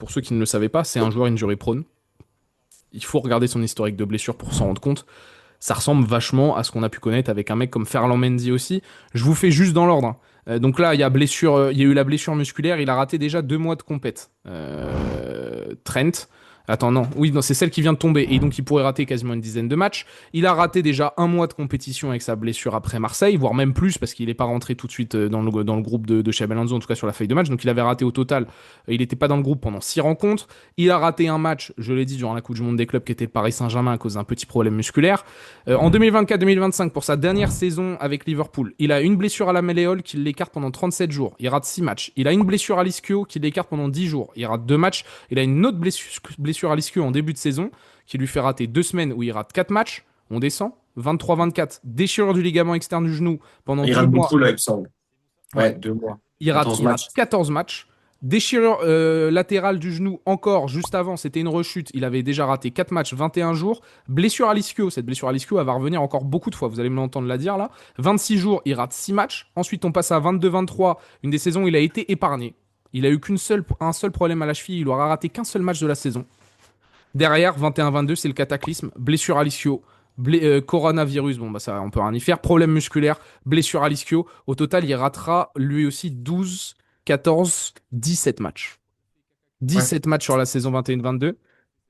pour ceux qui ne le savaient pas, c'est un joueur injury prone. Il faut regarder son historique de blessure pour s'en rendre compte. Ça ressemble vachement à ce qu'on a pu connaître avec un mec comme Ferland Mendy aussi. Je vous fais juste dans l'ordre, hein. Donc là, il y a eu la blessure musculaire. Il a raté déjà 2 mois de compète. Trent. Attends, non. Oui, non, c'est celle qui vient de tomber. Et donc, il pourrait rater quasiment une dizaine de matchs. Il a raté déjà 1 mois de compétition avec sa blessure après Marseille, voire même plus, parce qu'il n'est pas rentré tout de suite dans le groupe de Xabi Alonso, en tout cas sur la feuille de match. Donc, il avait raté au total. Il n'était pas dans le groupe pendant 6 rencontres. Il a raté un match, je l'ai dit, durant la Coupe du Monde des clubs, qui était Paris Saint-Germain à cause d'un petit problème musculaire. En 2024-2025, pour sa dernière saison avec Liverpool, il a une blessure à la malléole qui l'écarte pendant 37 jours. Il rate 6 matchs. Il a une blessure à l'ischio qui l'écarte pendant 10 jours. Il rate 2 matchs. Il a une autre blessure à l'ischio en début de saison qui lui fait rater 2 semaines où il rate 4 matchs. On descend. 23-24. Déchirure du ligament externe du genou pendant Il 2 rate mois. beaucoup, là, il me semble. Ouais. Ouais, 2 mois. Il rate, 14 il rate matchs. 14 matchs. Déchirure latérale du genou encore, juste avant, c'était une rechute. Il avait déjà raté 4 matchs, 21 jours. Blessure à l'ischio. Cette blessure à l'ischio, elle va revenir encore beaucoup de fois. Vous allez me l'entendre la dire là. 26 jours, il rate 6 matchs. Ensuite, on passe à 22-23. Une des saisons, il a été épargné. Il a eu un seul problème à la cheville. Il aura raté qu'un seul match de la saison. Derrière, 21-22, c'est le cataclysme. Blessure à l'ischio. Coronavirus, bon, bah ça, on peut rien y faire. Problème musculaire, blessure à l'ischio. Au total, il ratera lui aussi 12, 14, 17 matchs. Ouais. 17 matchs sur la saison 21-22.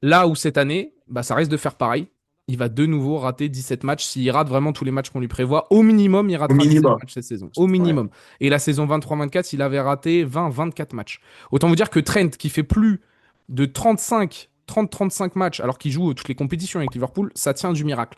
Là où cette année, bah, ça risque de faire pareil. Il va de nouveau rater 17 matchs. S'il rate vraiment tous les matchs qu'on lui prévoit, au minimum, il Au ratera 17 minimum. matchs cette saison. Au Ouais. minimum. Et la saison 23-24, il avait raté 20-24 matchs. Autant vous dire que Trent, qui fait plus de 35, 30-35 matchs, alors qu'il joue toutes les compétitions avec Liverpool, ça tient du miracle.